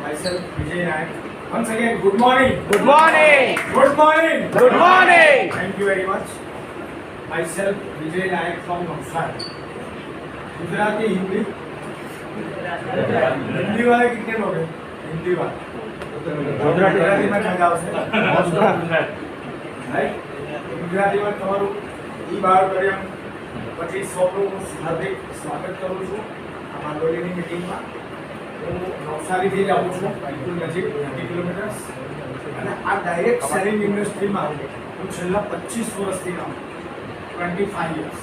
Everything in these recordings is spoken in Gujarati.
myself Vijay Nayak. Once again, good morning. Good morning. Good morning. Good morning. Thank you very much. Myself Vijay Nayak from Navsari. Gujarati Hindi Hindi वाले कितने लोग हैं? हिंदी वाले गुजराती में मजा આવશે રાઈટ ગુજરાતીમાં તમારું ઈ બાયોડેટામ પછી સૌનું હાર્દિક સ્વાગત કરું છું આ માંડોલીની મીટિંગમાં. હું નવસારીથી જ આવું છું, બિલકુલ નજીક 30 કિલોમીટર્સ, અને આ ડાયરેક્ટ સેલિંગ ઇન્ડસ્ટ્રીમાં હું છેલ્લા 25 વર્ષથી કામ 25 યર્સ.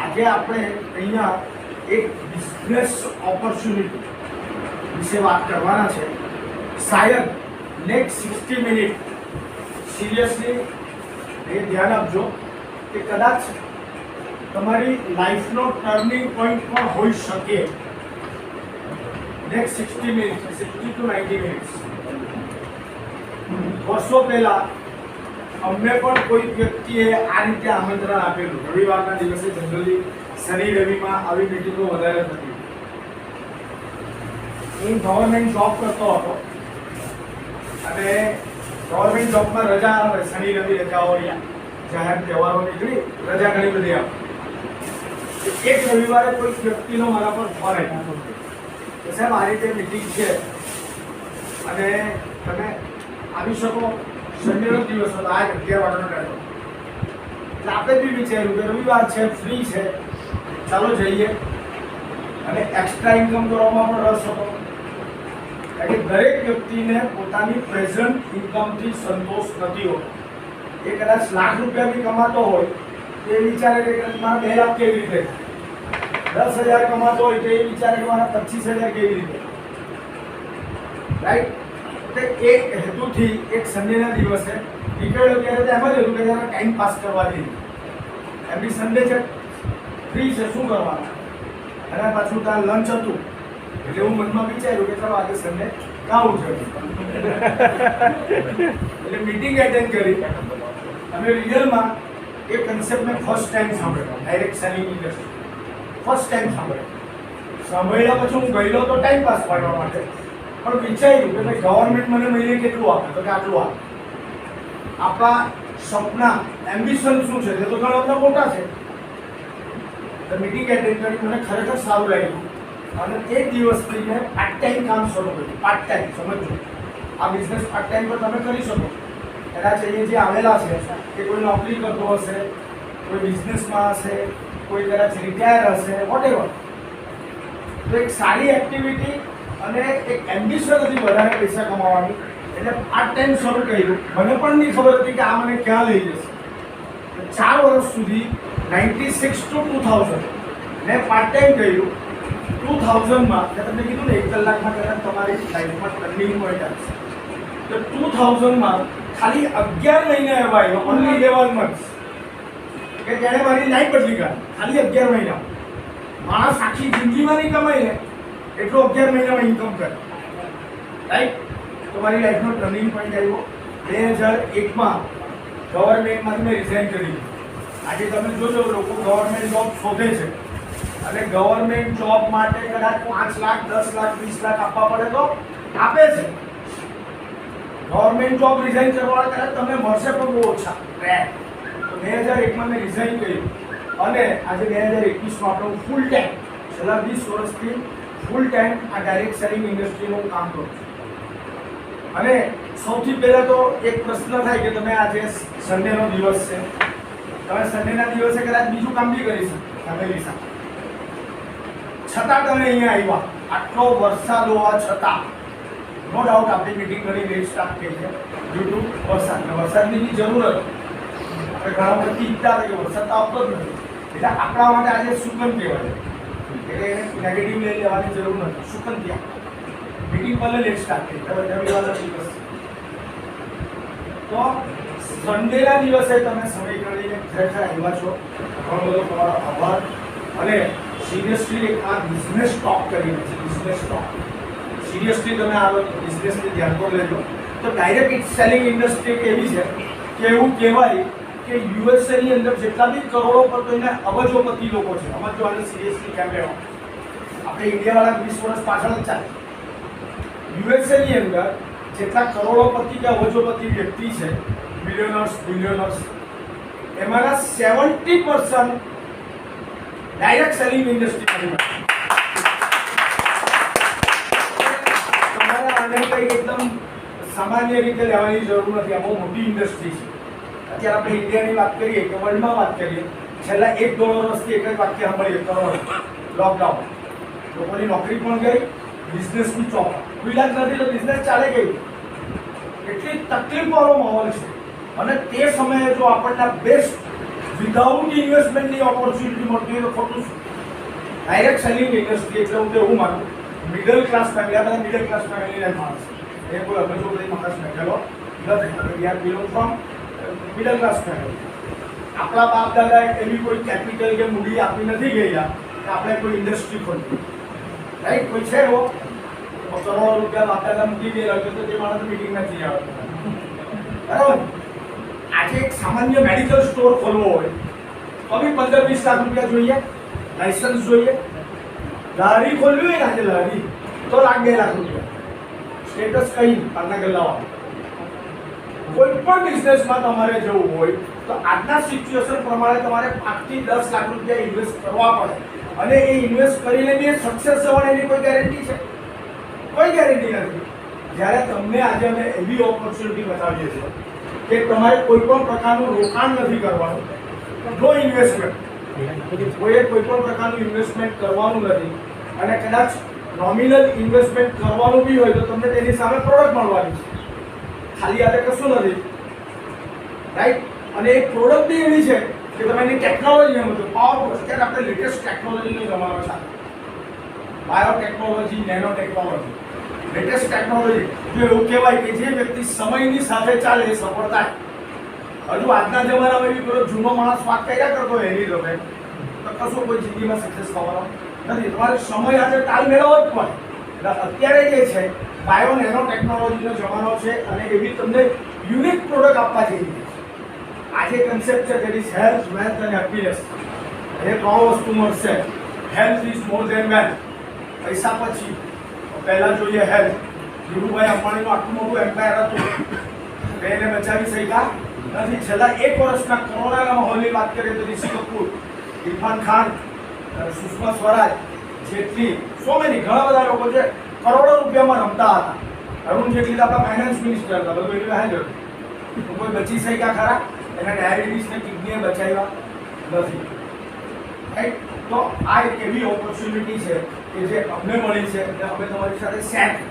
આજે આપણે અહીંયા એક બિઝનેસ ઓપોર્ચ્યુનિટી વિશે વાત કરવાના છે. શાયદ નેક્સ્ટ 60 મિનિટ સિરિયસલી એ ધ્યાન આપજો કે કદાચ તમારી લાઈફનો ટર્નિંગ પોઈન્ટ પણ હોઈ શકે. Next 60 minute 60 to 90 minutes. વર્ષો પહેલા અમને પણ કોઈ વ્યક્તિએ આ રીતે આમંત્રણ આપેલું. રવિવારના દિવસે જનરલી શનિ રવિમાં આવી મીટિંગો વધારે થતી. હું ગવર્મેન્ટ જોબ કરતો હતો અને ગવર્મેન્ટ જોબમાં રજા આવે, શનિ રવિ રજાઓ, જાહેર તહેવારો નીકળી રજા ઘણી બધી આવે. એક રવિવારે કોઈ વ્યક્તિનો મારા પર ફોન આવ્યો કે સાહેબ આ રીતે મીટિંગ છે અને તમે આવી શકો. સન્ડેનો દિવસ હતો, આજ 11 વાગ્યાનો ટાઈમ. એટલે આપણે બી વિચાર્યું કે રવિવાર છે, ફ્રી છે, ચાલો જઈએ. અને એક્સ્ટ્રા ઇન્કમ કરવામાં પણ રસ હતો. એટલે દરેક વ્યક્તિને પોતાની પ્રેઝન્ટ ઇન્કમથી સંતોષ નથી હોતો. એ કદાચ લાખ રૂપિયા બી કમાતો હોય તો એ વિચારે કે મારા 2 લાખ કેવી રીતે, 10,000 કમાતો હોય તો એ વિચારે કે મારા 25,000 કેવી રીતે. રાઈટ. એ હેતુથી એક સન્ડેના દિવસે નીકળ્યો ત્યારે તો એમ જ હતું કે જરા ટાઈમ પાસ કરવા જઈએ. એમની સન્ડે છે, ફ્રી છે, શું કરવાનું. અને પાછું ત્યાં લંચ હતું એટલે હું મનમાં વિચાર્યું કે ચાલો આજે સન્ડે ખાવું છે. એટલે મીટિંગ એટેન્ડ કરી. અમે રિયલમાં એ કન્સેપ્ટ મેં ફર્સ્ટ ટાઈમ સાંભળ્યો. Direct selling industry first time સાંભળ્યા પછી હું ગયેલો તો ટાઈમ પાસ કરવા માટે, પણ વિચાર્યું કે ભાઈ ગવર્મેન્ટ મને મહિને કેટલું આપે, તો કે આટલું આપે. આપણા સપના એમ્બિશન શું છે તે તો ઘણા બધા મોટા છે. મીટિંગ એટેન્ડ કરી મને ખરેખર સારું લાગ્યું અને એક દિવસથી મેં પાર્ટ ટાઈમ કામ શરૂ કર્યું. પાર્ટ ટાઈમ સમજો, આ બિઝનેસ પાર્ટ ટાઈમ પર તમે કરી શકો. કદાચ અહીંયા જે આવેલા છે કે કોઈ નોકરી કરતો હશે, કોઈ બિઝનેસમાં હશે, કોઈ કદાચ રિટાયર હશે, વોટેવર. તો એક સારી એક્ટિવિટી અને એક એમ્બિશન હતી વધારે પૈસા કમાવાની, એટલે પાર્ટ ટાઈમ શરૂ કર્યું. મને પણ નહીં ખબર હતી કે આ મને ક્યાં લઈ જશે. 4 વર્ષ સુધી 96 ટુ 2000 મેં પાર્ટ ટાઈમ કર્યું. 2000માં તમને કીધું ને 1 કલાકમાં કદાચ તમારી લાઈફમાં ટર્નિંગ પોઈન્ટ આવશે. તો 2000માં ખાલી 11 મહિના એવા આવ્યા, ઓનલી 11 મંથ્સ, કે જેણે મારી લાઈફ બદલી કાઢી. ખાલી 11 મહિના. માણસ આખી જિંદગીમાં નહીં કમાય ને એટલું 11 મહિનામાં ઇન્કમ કરે. રાઈટ. તો મારી લાઈફનો ટર્નિંગ પોઈન્ટ આવ્યો 2001માં. ગવર્મેન્ટમાંથી મેં રિઝાઇન કરી. આજે તમે જોજો લોકો ગવર્મેન્ટ જોબ શોધે છે અને ગવર્મેન્ટ જોબ માટે કદાચ 5 લાખ 10 લાખ 20 લાખ આપવા પડે તો આપે છે. ગવર્મેન્ટ જોબ રિઝાઇન કરવાવાળા કદાચ તમને મળશે પણ બહુ ઓછા. તો 2001માં મેં રિઝાઇન કર્યું અને આજે 2021માં આપણે ફૂલ ટાઈમ છેલ્લા 20 વર્ષથી ફૂલ ટાઈમ આ ડાયરેક્ટ સેલિંગ ઇન્ડસ્ટ્રીનું કામ કરું છું. અને સૌથી પહેલાં તો એક પ્રશ્ન થાય કે તમે આજે સન્ડેનો દિવસ છે, તમે સન્ડેના દિવસે કદાચ બીજું કામ બી કરી શકો ફેમિલી સાથે, છતાં તમે અહીંયા આવ્યા. આટલો વરસાદ હોવા છતાં નો ડાઉટ આપણી મિટિંગ ઘણી લેટ સ્ટાર્ટ થઈ છે ડ્યુ ટુ વરસાદ. વરસાદની બી જરૂર હતી. આપણે ઘણા વખતથી ઈચ્છતા હતા કે વરસાદ તો આવતો જ નથી. એટલે આપણા માટે આજે સુકન કહેવાય. એટલે એને નેગેટિવ લઈ લેવાની જરૂર નથી. સુકન ત્યાં મીટિંગ ભલે લેટ સ્ટાર્ટ થઈ, રવિવારના દિવસ. તો સન્ડેના દિવસે તમે સમય કાઢીને ખરેખર આવ્યા છો, ઘણો બધો તમારો આભાર. અને સિરિયસલી આ બિઝનેસ ટોક કરી છે. બિઝનેસ ટોક સિરિયસલી તમે આ બિઝનેસને ધ્યાન પર લેજો. તો ડાયરેક્ટ સેલિંગ ઇન્ડસ્ટ્રી એક એવી છે કે એવું કહેવાય કે યુએસએની અંદર જેટલા બી કરોડો પર તો એને અબજોપતિ લોકો છે. સમજો આને સિરિયસલી કેમ લેવા. આપણે ઇન્ડિયાવાળા 20 વર્ષ પાછળ જ ચાલે. યુએસએ ની અંદર જેટલા કરોડોપતિ કે અબજોપતિ વ્યક્તિ છે, મિલિયનર્સ, બિલિયનર્સ, એમાંના 70% ડાયરેક્ટ સેલિંગ ઇન્ડસ્ટ્રીમાંથી મળે. તમારે આને કંઈ એકદમ સામાન્ય રીતે લેવાની જરૂર નથી. આ બહુ મોટી ઇન્ડસ્ટ્રી છે. અત્યારે આપણે ઇન્ડિયાની વાત કરીએ કે વર્લ્ડમાં વાત કરીએ, છેલ્લા 1-1.5 વર્ષથી એક જ વાક્ય સાંભળીએ, કરોડ લોકડાઉન, લોકોની નોકરી પણ ગઈ, બિઝનેસની ચોપા, કોઈ ઇલાજ નથી તો બિઝનેસ ચાલે ગઈ. એટલી તકલીફવાળો માહોલ છે. અને તે સમયે જો આપણને બેસ્ટ વિધાઉટ ઇન્વેસ્ટમેન્ટની ઓપોર્ચ્યુનિટી મળતી હોય તો ખોટું શું? ડાયરેક્ટ સેલિંગ ઇન્ડસ્ટ્રી એટલે હું તો એવું માનું, મિડલ ક્લાસ ફેમિલી, આ બધા મિડલ ક્લાસ ફેમિલીના માણસ છે. એ કોઈ અબજોપતિ માણસ બેઠેલો નથી. We are belong from middle class family. આપણા બાપ દાદા એવી કોઈ કેપિટલ કે મૂડી આપી નથી ગયા કે આપણે કોઈ ઇન્ડસ્ટ્રી ખોલી, રાઈટ? કોઈ છે એવો કરોડો રૂપિયા બાપ દાદા મૂકી ગયેલા હોય તો તે માણસ મિટિંગ નથી આવતો, બરાબર? આજે એક સામાન્ય મેડિકલ સ્ટોર ખોલવો હોય તો બી 15-20 લાખ રૂપિયા જોઈએ, લાયસન્સ જોઈએ. લારી ખોલવી હોય ને આજે લારી તો 1.5 લાખ રૂપિયા. સ્ટેટસ કઈ પાના ગલ્લાવા. કોઈ પણ બિઝનેસમાં તમારે જવું હોય તો આજના સિચ્યુએશન પ્રમાણે તમારે 5 થી 10 લાખ રૂપિયા ઇન્વેસ્ટ કરવા પડે. અને એ ઇન્વેસ્ટ કરીને બી સક્સેસ થવાની એની કોઈ ગેરંટી છે? કોઈ ગેરંટી નથી. જ્યારે તમને આજે અમે એવી ઓપોર્ચ્યુનિટી બતાવીએ છીએ કે તમારે કોઈ પણ પ્રકારનું રોકાણ નથી કરવાનું, નો ઇન્વેસ્ટમેન્ટ, કોઈએ કોઈ પણ પ્રકારનું ઇન્વેસ્ટમેન્ટ કરવાનું નથી. અને કદાચ નોમિનલ ઇન્વેસ્ટમેન્ટ કરવાનું બી હોય તો તમને તેની સામે પ્રોડક્ટ મળવાની છે. ખાલી આજે કશું નથી, રાઈટ? અને એક પ્રોડક્ટ બી એવી છે કે તમે એની ટેકનોલોજી સમજો. પાવર, અત્યારે આપણે લેટેસ્ટ ટેકનોલોજીનો જમાનો છે. Biotechnology, nano technology, latest technology. જો એવું કહેવાય કે જે વ્યક્તિ સમયની સાથે ચાલે એ સફળ થાય. હજુ આજના જમાનામાં એવી પેલો જૂનો માણસ વાત કર્યા કરતો એની તમે તો કશું કોઈ જિંદગીમાં સક્સેસ થવાનો નથી. તમારે સમય આજે તાલ મેળવવો જ પડે. અત્યારે જે છે બાયો નેનો ટેકનોલોજીનો જમાનો છે અને એવી તમને યુનિક પ્રોડક્ટ આપવા જઈ રહી છે. આજે કન્સેપ્ટ છે દેટ ઇઝ હેલ્થ, વેલ્થ અને હેપીનેસ. એ 3 વસ્તુ મળશે. Health is more than wealth. પૈસા પછી પહેલા જોઈએ હેલ્થ. ધીરુભાઈ અંબાણીનું આટલું મોટું એમ્પાયર હતું, એને બચાવી શક્યા નથી. છેલ્લા 1 વર્ષના કોરોનાના માહોલની વાત કરીએ તો ઋષિ કપૂર, ઇરફાન ખાન, સુષ્મા સ્વરાજ, જેટલી સો મેની ઘણા બધા લોકો છે કરોડો રૂપિયામાં રમતા હતા. અરુણ જેટલી તો આપણા ફાઇનાન્સ મિનિસ્ટર હતા, બધું એટલું હાજર. કોઈ બચી શક્યા ખરા? એના ડાયાબિટીસ ને કિડનીએ બચાવ્યા નથી, રાઈટ? તો આ એક એવી ઓપોર્ચ્યુનિટી છે કે જે અમને મળી છે અને અમે તમારી સાથે શેર કરીએ.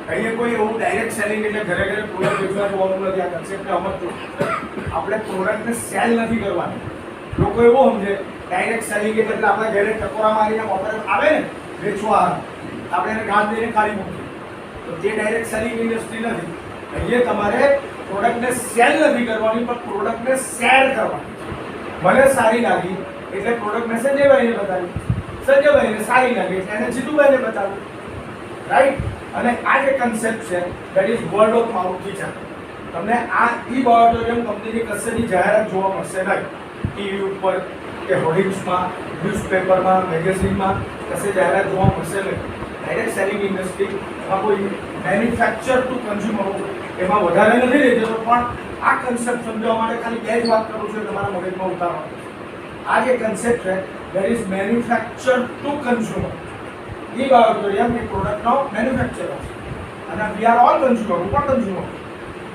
અહીંયા કોઈ એવું ડાયરેક્ટ સેલિંગ એટલે ઘરે ઘરે પ્રોડક્ટ વેચવા જવાનું નથી. આ કન્સેપ્ટને સમજજો. આપણે પ્રોડક્ટને સેલ નથી કરવાની. લોકો એવું સમજે ડાયરેક્ટ સેલિંગ એટલે આપણે ઘરે ટકોરા મારીને ઓપરેટ આવે ને વેચવા, આપણે એને ગાંઠ દઈને કાઢી મૂકીએ. તો તે ડાયરેક્ટ સેલિંગ ઇન્ડસ્ટ્રી નથી. અહીંયા તમારે પ્રોડક્ટને સેલ નથી કરવાની પણ પ્રોડક્ટને શેર કરવાની. મને સારી લાગી એટલે પ્રોડક્ટ મેં સંજયભાઈને બતાવી, સંજયભાઈને સારી લાગી એટલે એને જીતુભાઈને બતાવ્યું, રાઈટ? અને આ જે કન્સેપ્ટ છે દેટ ઇઝ વર્ડ ઓફ માઉથથી ચાલે. તમને આ ઈ-બાયોટોરિયમ કંપનીની કશેની જાહેરાત જોવા મળશે નહીં. ટીવી ઉપર કે હોર્ડિંગ્સમાં, ન્યૂઝપેપરમાં, મેગેઝિનમાં કશે જાહેરાત જોવા મળશે નહીં. ડાયરેક્ટ સેલિંગ ઇન્ડસ્ટ્રીમાં કોઈ મેન્યુફેક્ચર ટુ કન્ઝ્યુમર એમાં વધારે નથી લઈ જતો. પણ આ કન્સેપ્ટ સમજવા માટે ખાલી 2 જ વાત કરું છું, તમારા મગજમાં ઉતારવાનું. આ જે કન્સેપ્ટ છે that is manufacture to consumer. ઈ-બાયોટોરિયમ એ પ્રોડક્ટનો મેન્યુફેક્ચર છે અને વી આર ઓલ કન્ઝ્યુમર. હું પણ કન્ઝ્યુમર.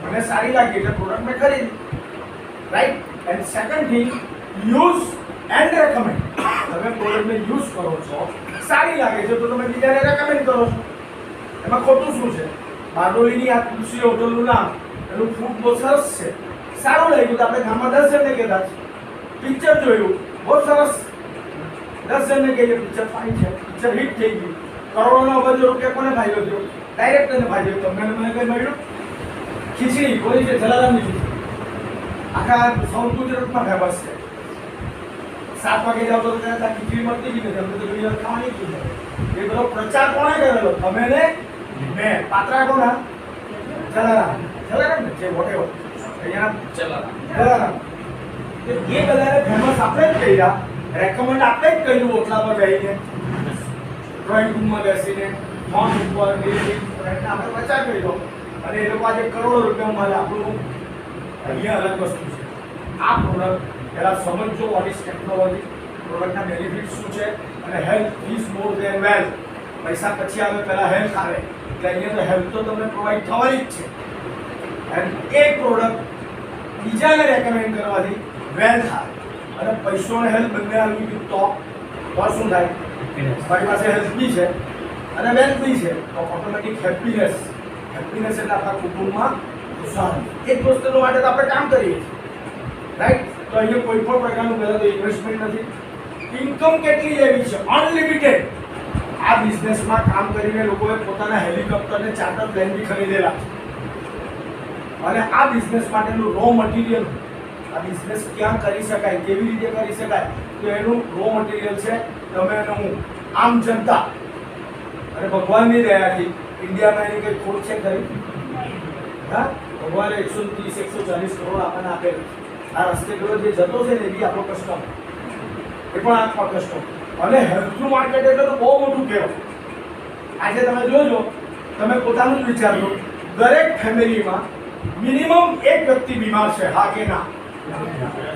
મને સારી લાગી એટલે પ્રોડક્ટ મેં ખરીદી, right? And second thing, use and recommend. તમે પ્રોડક્ટને યુઝ કરો છો, સારી લાગે છે તો તમે બીજાને રેકમેન્ડ કરો છો. એમાં ખોટું શું છે? બારડોલીની આ તુલસી હોટલનું નામ, એનું ફૂડ બહુ સરસ છે, સારું લાગ્યું તો આપણે ગામમાં 10 જણને કહેતા છે. પિક્ચર જોયું, બહુ સરસ, 10 જણને કહીએ પિક્ચર ફાઇન છે, પિક્ચર હિટ થઈ ગયું. કરોડોનો અબજો રૂપિયા કોને ફાયદો થયો? ડાયરેક્ટરને ફાયદો થયો. તમને મને કંઈ મળ્યું? ખીચડી કોની છે? જલારામની ખીચડી. આખા સાઉથ ગુજરાતમાં ફેમસ છે. 7 વાગે જાવ તો ત્યાં ખીચડી મળતી જ નથી. અમને તો ઘણી વાર ખાવાની જ નથી. એ બધો પ્રચાર કોણે કરેલો? તમે ને મેં. પાત્રા કોના? જલારામ. જલારામ ને છે વોટેવર. અહીંયા જલારામ. એ બધાને ફેમસ આપણે જ કર્યા, રેકમેન્ડ આપણે જ કર્યું ઓટલા પર બેસીને, ડ્રોઈંગ રૂમમાં બેસીને, ફોન ઉપર આપણે પ્રચાર કર્યો અને એ લોકો આજે કરોડો રૂપિયા મળે. આપણું અહીંયા અલગ વસ્તુ છે. આ પ્રોડક્ટ પહેલાં સમજો વોટ ઇઝ ટેકનોલોજી, પ્રોડક્ટના બેનિફિટ શું છે, અને health is more than wealth. પૈસા પછી આવે, પહેલાં હેલ્થ આવે. એટલે અહીંયા તો હેલ્થ તો તમને પ્રોવાઈડ થવાની જ છે. અને એ પ્રોડક્ટ બીજાને રેકમેન્ડ કરવાથી વેલ્થ આવે. અને પૈસો અને હેલ્થ બંને આવી ગયું તો શું થાય? મારી પાસે હેલ્થ બી છે અને વેલ્થ બી છે, તો ઓટોમેટિક હેપીનેસ એટલે આપણા કુટુંબમાં ખુશાલ. એક વસ્તુ માટે તો આપણે કામ કરીએ છીએ, રાઈટ? તો અહીંયા કોઈ પણ પ્રકારનું પહેલાં તો ઇન્વેસ્ટમેન્ટ નથી. ઇન્કમ કેટલી લેવી છે? અનલિમિટેડ. આ બિઝનેસમાં કામ કરીને લોકોએ પોતાના હેલિકોપ્ટરને ચાર્ટર પ્લેન બી ખરીદેલા છે. અને આ બિઝનેસ માટેનું રો મટીરિયલ, આ બિઝનેસ ક્યાં કરી શકાય, કેવી રીતે કરી શકાય, તો એનું રો મટીરિયલ છે તમે અને હું, આમ જનતા. અને ભગવાનની દયાથી ઇન્ડિયામાં એની કંઈ ખોટ છે ખરી? હા, ભગવાને 130-140 કરોડ આપણને આપેલું. આ રસ્તે પેલો જે જતો છે ને એ બી આપણો કસ્ટમ, એ પણ આપણો કસ્ટમ. અને હેલ્થનું માર્કેટ એટલે તો બહુ મોટું કહેવાય. આજે તમે જોજો, તમે પોતાનું જ વિચારજો, દરેક ફેમિલીમાં મિનિમમ એક વ્યક્તિ બીમાર છે, હા કે ના?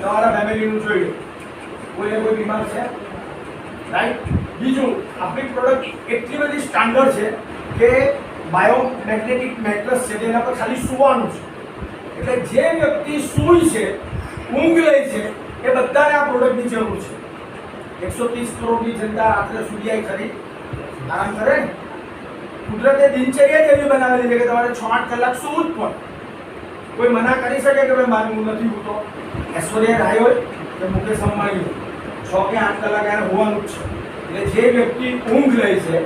તમારા ફેમિલીનું જોઈ લો, કોઈને કોઈ બીમાર છે, રાઈટ? બીજું, આપણી પ્રોડક્ટ એટલી બધી સ્ટાન્ડર્ડ છે કે બાયોમેગ્નેટિક મેટ્રેસ છે, તેના પર ખાલી સૂવાનું છે. એટલે જે વ્યક્તિ સૂઈ છે, ઊંઘ લે છે, એ બધાને આ પ્રોડક્ટની જરૂર છે. 130 કરોડની જનતા રાત્રે સુધી આવી ખરી આરામ કરે ને? કુદરતે દિનચર્યા જ એવી બનાવેલી છે કે તમારે 6-8 કલાક સૂવું જ પડે. કોઈ મના કરી શકે કે ભાઈ મારું નથી હોતો? ઐશ્વર્યા રાય હોય કે મુકેશ અંબાણી હોય, 6 કે 8 કલાક એને હોવાનું જ છે. એટલે જે વ્યક્તિ ઊંઘ લે છે,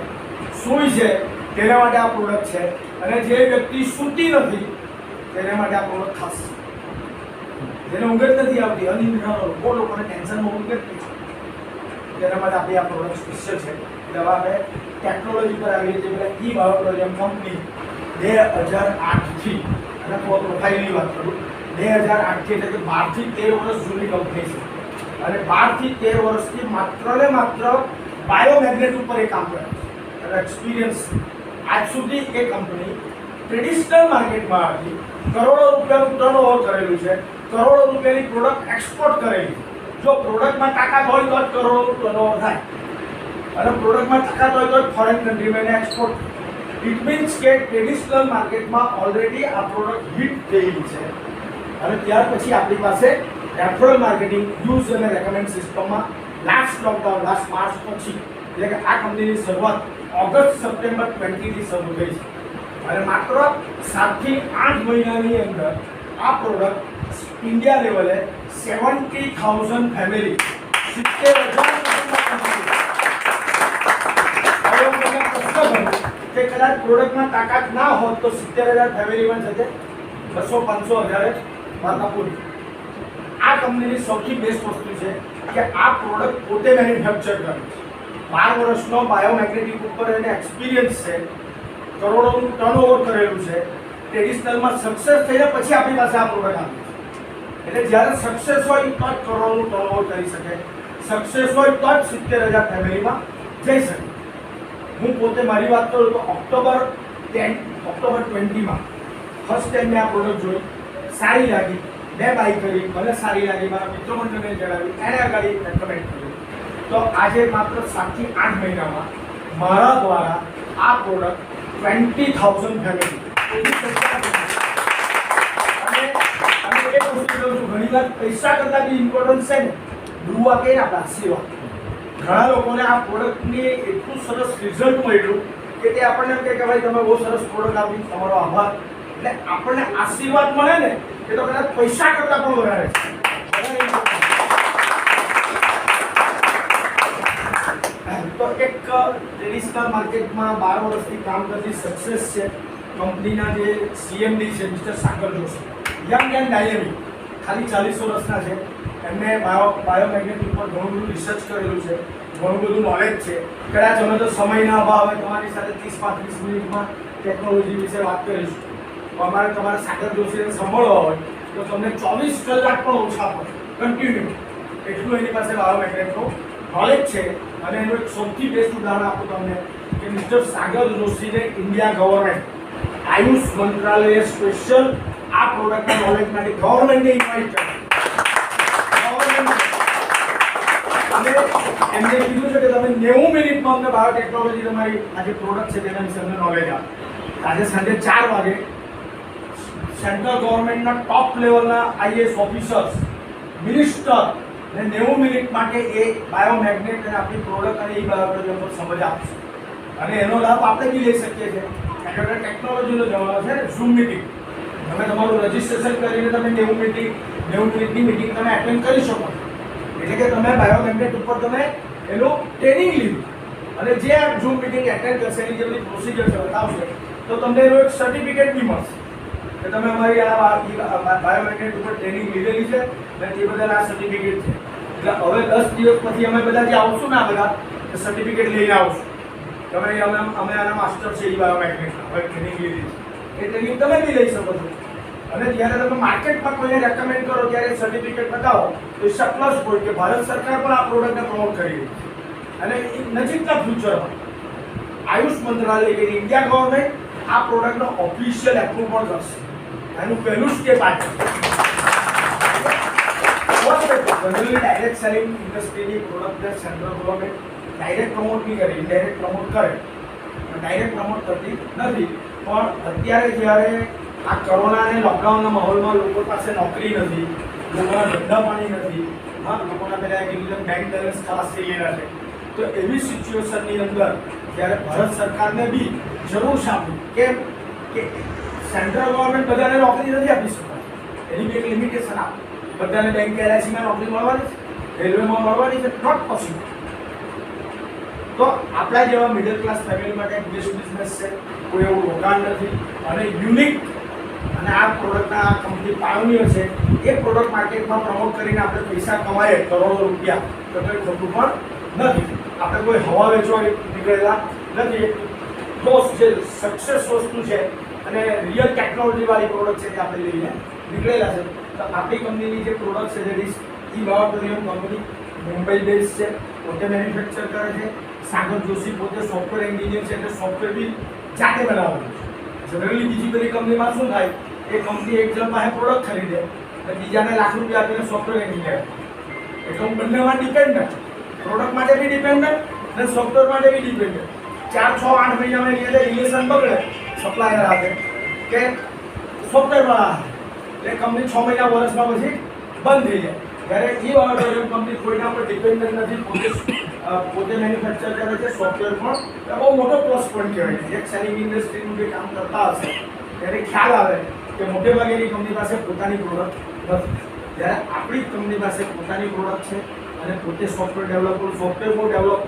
સૂઈ છે, તેના માટે આ પ્રોડક્ટ છે. અને જે વ્યક્તિ સૂતી નથી તેના માટે આ પ્રોડક્ટ ખાસ છે. જેને ઊંઘ જ નથી આવતી, અનિંદ્રાનો બહુ લોકોને ટેન્શનમાં ઊંઘ જ નથી, તેના માટે આપણી આ પ્રોડક્ટ સ્પેશિયલ છે. એટલે હવે આપણે ટેકનોલોજી પર આવી રીતે પેલા બાયોપ્રોજેમ કંપની 2008થી, અને પ્રોફાઇલની વાત કરું, 2008થી એટલે કે 12 થી 13 વર્ષ જૂની કંપની છે. અને 12 થી 13 વર્ષથી માત્ર ને માત્ર બાયોમેગ્નેટ ઉપર એ કામ કરે છે. એક્સપિરિયન્સ. આજ સુધી એ કંપની ટ્રેડિશનલ માર્કેટમાં આવી કરોડો રૂપિયાનું ટર્નઓવર કરેલું છે, કરોડો રૂપિયાની પ્રોડક્ટ એક્સપોર્ટ કરેલી. જો પ્રોડક્ટમાં તાકાત હોય તો જ કરોડોનું ટર્નઓવર થાય, અને પ્રોડક્ટમાં તાકાત હોય તો જ ફોરેન કન્ટ્રીમાં એને એક્સપોર્ટ. ઇટ મીન્સ કે ટ્રેડિશનલ માર્કેટમાં ઓલરેડી આ પ્રોડક્ટ હિટ થયેલી છે. અને ત્યાર પછી આપણી પાસે રેફરલ માર્કેટિંગ, યુઝ અને રેકમેન્ડ સિસ્ટમમાં લાસ્ટ લોકડાઉન, લાસ્ટ માર્ચ પછી, એટલે કે આ કંપનીની શરૂઆત ઓગસ્ટ-સપ્ટેમ્બર 20 થી શરૂ થઈ છે. અને માત્ર 7 થી 8 મહિનાની અંદર આ પ્રોડક્ટ ઇન્ડિયા લેવલે 70,000 ફેમિલી, 70,000 કે કદાચ પ્રોડક્ટમાં તાકાત ના હોત તો 70,000 ફેમિલીમાં જતે 200-500 વાર્તા પૂરી. આ કંપનીની સૌથી બેસ્ટ વસ્તુ છે કે આ પ્રોડક્ટ પોતે મેન્યુફેક્ચર કરે છે. 12 વર્ષનો બાયોમેગ્નેટિક ઉપર એને એક્સપિરિયન્સ છે, કરોડોનું ટર્નઓવર કરેલું છે. ટ્રેડિશનલમાં સક્સેસ થઈને પછી આપણી પાસે આ પ્રોડક્ટ આવી છે. એટલે જ્યારે સક્સેસ હોય તો જ કરોડોનું ટર્નઓવર કરી શકે, સક્સેસ હોય તો જ 70,000 ફેમિલીમાં જઈ શકે. હું પોતે મારી વાત કરું તો ઓક્ટોબર 20માં ફર્સ્ટ ટાઈમ મેં આ પ્રોડક્ટ જોઈ, સારી લાગી, મેં બાય કરી, મને સારી લાગી, મારા મિત્રો મંડળને જણાવ્યું, એને આગળ રેકમેન્ડ કર્યું. તો આજે માત્ર 7 થી 8 મહિનામાં મારા દ્વારા આ પ્રોડક્ટ 20,000 ફેમિલી. અને એ વસ્તુ કહું છું, ઘણી વાર પૈસા કરતાં બી ઇમ્પોર્ટન્સ છે ને, દુઆ કે આપણા આશીર્વાદ. ઘણા લોકોને આ પ્રોડક્ટની એટલું સરસ રિઝલ્ટ મળ્યું કે તે આપણને એમ કહે કે ભાઈ તમે બહુ સરસ પ્રોડક્ટ આપી, તમારો આભાર. એટલે આપણને આશીર્વાદ મળે ને એ તો કદાચ પૈસા કરતાં પણ વધારે છે. તો એક ટ્રેડિશનલ માર્કેટમાં 12 વર્ષથી કામ કરતી સક્સેસ છે કંપનીના જે CMD છે mister Sagar Joshi, young and dynamic, ખાલી 40 વર્ષના છે. એમને બાયોમેગ્નેટિક ઉપર ઘણું બધું રિસર્ચ કરેલું છે, ઘણું બધું નોલેજ છે. કદાચ અમે તો સમયના અભાવે તમારી સાથે 30-35 મિનિટમાં ટેકનોલોજી વિશે વાત કરીશું. અમારે તમારે સાગર જોશીને સાંભળવા હોય તો તમને 24 કલાક પણ ઓછા પડે, કન્ટિન્યુ. એટલું એની પાસે બાયોમેગ્નેટનું નોલેજ છે. અને એનું એક સૌથી બેસ્ટ ઉદાહરણ આપું તમને કે મિસ્ટર સાગર જોશીને ઇન્ડિયા ગવર્મેન્ટ આયુષ મંત્રાલયે સ્પેશિયલ આ પ્રોડક્ટના નોલેજ માટે ગવર્મેન્ટે ઇન્વાઇટ કર્યા. અને એમને કીધું છે કે તમે 90 મિનિટમાં અમને બાયોટેકનોલોજી તમારી આ જે પ્રોડક્ટ છે તેના વિશે અમને નોલેજ આપો. આજે સાંજે 4 વાગે સેન્ટ્રલ ગવર્મેન્ટના ટોપ લેવલના આઈએએસ ઓફિસર્સ, મિનિસ્ટર ને 90 મિનિટ માટે એ બાયોમેગ્નેટ અને આપણી પ્રોડક્ટ અને એ બાયોટેકનોલોજી પર સમજ આપશે. અને એનો લાભ આપણે બી લઈ શકીએ છીએ. કારણ કે ટેકનોલોજીનો જમાનો છે ને, ઝૂમ મિટિંગ. તમે તમારું રજિસ્ટ્રેશન કરીને તમે 90 મિનિટની મિટિંગ તમે એટેન્ડ કરી શકો. એટલે કે તમે બાયોમેગ્નેટ ઉપર તમે એનું ટ્રેનિંગ લીધું અને જે આ ઝૂમ મિટિંગ એટેન્ડ કરશે એની જે બધી પ્રોસિજર છે બતાવશે તો તમને એનું એક સર્ટિફિકેટ બી મળશે કે તમે અમારી આ બાયોમેગ્નેટ ઉપર ટ્રેનિંગ લીધેલી છે અને તે બદલ આ સર્ટિફિકેટ છે. એટલે હવે 10 દિવસ પછી અમે બધા જે આવશું ને આ બધા સર્ટિફિકેટ લઈને આવશું. તમે અમે આના માસ્ટર છે એ બાયોમેગ્નેટના, હવે ટ્રેનિંગ લીધી છે એ ટ્રેનિંગ તમે બી લઈ શકો છો. અને જ્યારે તમે માર્કેટમાં કોઈને રેકમેન્ડ કરો ત્યારે સર્ટિફિકેટ બતાવો તો એ પ્લસ પોઈન્ટ કે ભારત સરકાર પણ આ પ્રોડક્ટને પ્રમોટ કરી રહી છે. અને નજીકના ફ્યુચરમાં આયુષ મંત્રાલય કે ઇન્ડિયા ગવર્મેન્ટ આ પ્રોડક્ટનો ઓફિશિયલ એપ્રુવ પણ કરશે. એનું પહેલું સ્ટેપ આ છે. જનરલી ડાયરેક્ટ સેલિંગ ઇન્ડસ્ટ્રીની પ્રોડક્ટને સેન્ટ્રલ ગવર્મેન્ટ ડાયરેક્ટ પ્રમોટ નહીં કરે, ઇનડાયરેક્ટ પ્રમોટ કરે. ડાયરેક્ટ પ્રમોટ કરતી નથી. પણ અત્યારે જ્યારે આ કોરોના અને લોકડાઉનના માહોલમાં લોકો પાસે નોકરી નથી, લોકોના ધંધા પાણી નથી, લોકોના પેલા કીધું બેંક બેલેન્સ ખાસ થઈ ગયેલા છે, તો એવી સિચ્યુએશનની અંદર જ્યારે ભારત સરકારને બી જરૂર છે આપણી, કેમ કે સેન્ટ્રલ ગવર્મેન્ટ બધાને નોકરી નથી આપી શકતા. એની બી એક લિમિટેશન આપે. બધાને બેંક એલઆઈસીમાં નોકરી મળવાની છે, રેલવેમાં મળવાની છે, નોટ પોસિબલ. તો આપણા જેવા મિડલ ક્લાસ ફેમિલી માટે બેસ્ટ બિઝનેસ છે. કોઈ એવું રોકાણ નથી અને યુનિક અને આ પ્રોડક્ટના આ કંપની પાયોનિયર છે. એ પ્રોડક્ટ માર્કેટમાં પ્રમોટ કરીને આપણે પૈસા કમાઈએ કરોડો રૂપિયા તો કંઈ ખોટું પણ નથી. આપણે કોઈ હવા વેચવા નીકળેલા નથી. દોસ્ત જે સક્સેસ વસ્તુ છે અને રિયલ ટેકનોલોજીવાળી પ્રોડક્ટ છે તે આપણે લઈને નીકળેલા છે. તો આપણી કંપનીની જે પ્રોડક્ટ છે જે ઈ બાયોટેરિયમ કંપની મુંબઈ બેઝ છે, પોતે મેન્યુફેક્ચર કરે છે. સાગર જોશી પોતે સોફ્ટવેર એન્જિનિયર છે એટલે સોફ્ટવેર બી જાતે બનાવવાનું છે. જનરલી બીજી બધી કંપનીમાં શું થાય, એ કંપની એક જણ પાસે પ્રોડક્ટ ખરીદે અને બીજાને લાખ રૂપિયા આપીને સોફ્ટવેર એન્જિનિયર. એટલે હું બંનેમાં ડિપેન્ડન્ટ, પ્રોડક્ટ માટે બી ડિપેન્ડન્ટ અને સોફ્ટવેર માટે બી ડિપેન્ડન્ટ. 4, 6, 8 મહિનામાં રિલેશન બગડે સપ્લાયર સાથે કે સોફ્ટવેરવાળા એટલે કંપની 6 મહિના વર્ષમાં પછી બંધ થઈ જાય. ત્યારે એ બાયોટેરિયમ કંપની કોઈના પર ડિપેન્ડન્ટ નથી, પોતે મેન્યુફેક્ચર કરે છે. સોફ્ટવેર પણ બહુ મોટો પ્લસ પોઈન્ટ કહેવાય. એક સેલિંગ ઇન્ડસ્ટ્રીનું જે કામ કરતા હશે ત્યારે ખ્યાલ આવે કે મોટે ભાગેની કંપની પાસે પોતાની પ્રોડક્ટ નથી. જ્યારે આપણી કંપની પાસે પોતાની પ્રોડક્ટ છે અને પોતે સોફ્ટવેર ડેવલપ, સોફ્ટવેર બહુ ડેવલપ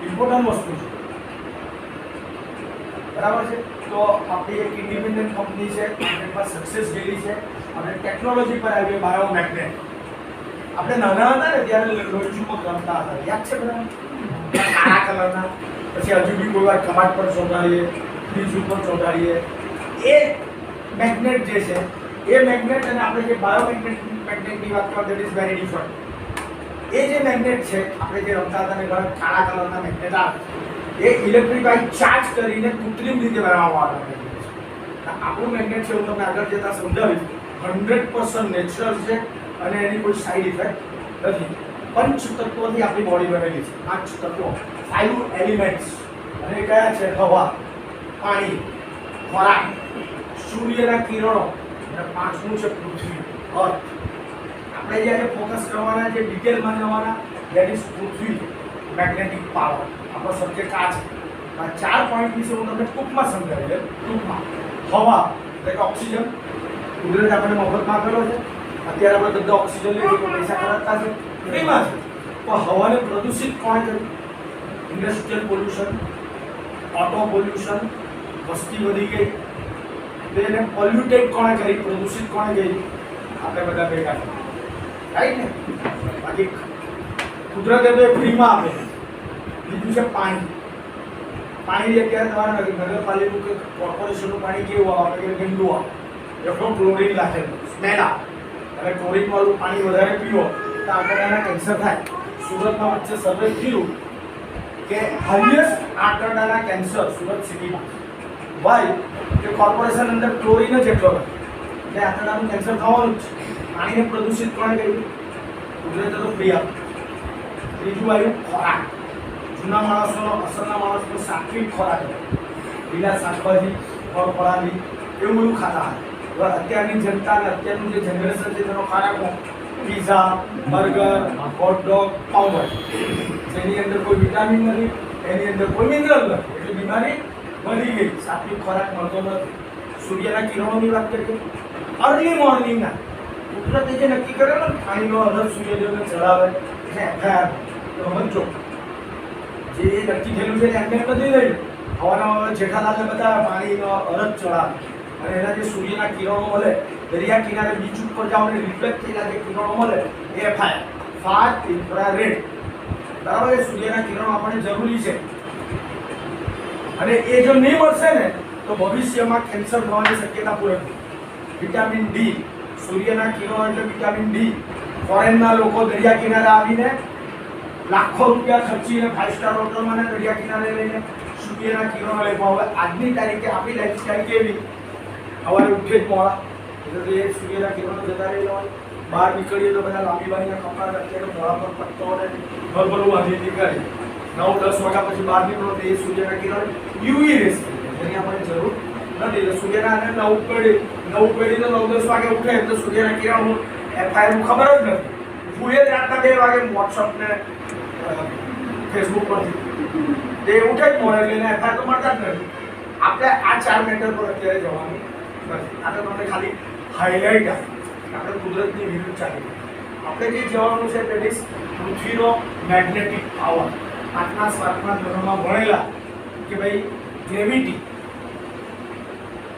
ઇમ્પોર્ટન્ટ વસ્તુ છે. બરાબર છે. તો આપણી એક ઇન્ડિપેન્ડન્ટ કંપની છે, એમાં સક્સેસ ગયેલી છે અને ટેકનોલોજી પર આવી બાયોમેગ્નેટ. આપણે નાના હતા ને ત્યારે લોહીચુંબક રમતા હતા, યાદ છે બધા? કાળા કલરના, પછી હજુ બી કોઈ વાર કમાટ પર ચોંટાડીએ, ફ્રીજ ઉપર ચોંટાડીએ. એ મેગ્નેટ જે છે એ મેગ્નેટ અને આપણે જે મેગ્નેટની વાત કરીએ દેટ ઇઝ વેરી ડિફરન્ટ. એ જે મેગ્નેટ છે આપણે જે રમતા હતા ને ઘણા કાળા કલરના મેગ્નેટ આવે એ ઇલેક્ટ્રિફાઈ ચાર્જ કરીને કૃત્રિમ રીતે બનાવવામાં આવે છે. આપણું મેગ્નેટ છે હું તમને આગળ જતા સમજાવીશ. 100% નેચરલ છે અને એની કોઈ સાઈડ ઇફેક્ટ નથી. પંચ તત્વોથી આપણી બોડી બનેલી છે. 5 તત્વો, 5 એલિમેન્ટ્સ. અને એ કયા છે? હવા, પાણી, ખોરાક, સૂર્યના કિરણો અને 5મું છે પૃથ્વી, અર્થ. આપણે જ્યારે ફોકસ કરવાના, જે ડિટેલમાં જવાના, that is Prithvi, magnetic power. આપણો સબ્જેક્ટ આ છે. આ 4 પોઈન્ટ વિશે હું તમને ટૂંકમાં સમજાવી દઉં. ટૂંકમાં હવા એટલે કે ઓક્સિજન, કુદરત આપણને મફતમાં આપેલો છે. અત્યારે આપણે બધા ઓક્સિજન લઈએ તો પૈસા ખર્ચતા છે, ફ્રીમાં છે. તો હવાને પ્રદૂષિત કોણે કર્યું? ઇન્ડસ્ટ્રીયલ પોલ્યુશન, ઓટો પોલ્યુશન, વસ્તી વધી ગઈ તો એને પોલ્યુટેડ કોણે કરી? પ્રદૂષિત કોણે કરી? આપણે બધા ભેગા રાઈટ ને. બાકી કુદરતે તો એ ફ્રીમાં આપે. બીજું છે પાણી. પાણી અત્યારે તમારે નગરપાલિકાનું કે કોર્પોરેશનનું પાણી કેવું આવે કે ગંદુ આવે, એટલો ક્લોરીન રાખેલું, સ્મેલ આવે. અને ક્લોરીનવાળું પાણી વધારે પીવો તો આપણને કેન્સર થાય. સુરતમાં વચ્ચે સર્વે થયું કે હાઈએસ્ટ આંતરડાના કેન્સર સુરત સિટીમાં વાય કે કોર્પોરેશન અંદર ક્લોરીન જ એટલો હતો એટલે આંતરડાનું કેન્સર થવાનું જ છે. પાણીને પ્રદૂષિત કોણે કર્યું? કુદરતે તો ફ્રી આપ્યું. ત્રીજું આવ્યું ખોરાક. જૂના માણસોનો અસરના માણસનો સાત્વિક ખોરાક હતો. લીલા શાકભાજી, ફળ ફળાદી એવું બધું ખાતા હતા. હવે અત્યારની જનતા અને અત્યારનું જે જનરેશન છે તેનો ખોરાકમાં પીઝા, બર્ગર, હોટડોગ, પાઉંભાજી, જેની અંદર કોઈ વિટામિન નથી, એની અંદર કોઈ મિનરલ નથી, એટલે બીમારી વધી ગઈ. સાત્વિક ખોરાક મળતો નથી. સૂર્યના કિરણોની વાત કરીએ, અર્લી મોર્નિંગના કુદરતે જે નક્કી કરેલો ને પાણીનો અરજ સૂર્યદેવને ચડાવે એટલે એફઆઈઆર તો સમજો જે નક્કી થયેલું છે એમને એમ નથી રહ્યું. હવાના જેઠાલાલને બતાવે પાણીનો અરજ ચડાવે અને એના જે સૂર્યના કિરણો મળે, દરિયા કિનારે બીચ ઉપર જાઓ અને રિફ્લેક્ટ થયેલા જે કિરણો મળે એ એફઆઈઆર, ફાર ઇન્ફ્રારેડ. બરાબર, એ સૂર્યના કિરણો આપણને જરૂરી છે અને એ જો નહીં મળશે ને તો ભવિષ્યમાં કેન્સર થવાની શક્યતા પૂરેપૂરી. વિટામિન ડી, સૂર્યના કિરણો એટલે વિટામિન ડી. ફોરેનના લોકો દરિયા કિનારે આવીને લાખો રૂપિયા ખર્ચીને 5 સ્ટાર હોટલમાં દરિયા કિનારે લઈને સૂર્યના કિરણો લેવા. હવે આજની તારીખે આપણી લાઈફસ્ટાઈલ કેવી? સવારે ઉઠે જ મોડા એટલે એ સૂર્યના કિરણો જતા રહેલા હોય. બહાર નીકળીએ તો બધા લાંબી બારીના કપડાં અત્યારે મોડા પર પટ્ટો અને ભરભરું વાંધી નીકળે. 9-10 વાગ્યા પછી બહાર નીકળો તો એ સૂર્યના કિરણ યુવી રેસ જેની આપણને જરૂર નથી. એટલે સૂર્યના અને નવ પેઢી તો 9-10 વાગે ઉઠે તો સૂર્યના કિરણ એફઆઈઆર ખબર જ નથી. હું એ જ રાતના 2 વાગે વોટ્સઅપ ને ફેસબુક પરથી તે ઉઠે જ મોડે એટલે એફઆઈઆર તો મળતા જ નથી. આપણે આ 4 મેટર પર અત્યારે જવાનું નથી. આપણે તમને ખાલી હાઇલાઇટ આપણે કુદરતની વિરુદ્ધ ચાલી. આપણે જે જવાનું છે તે ઇઝ પૃથ્વીનો મેગ્નેટિક પાવર. 5મા 7મા ધોરણમાં ભણેલા કે ભાઈ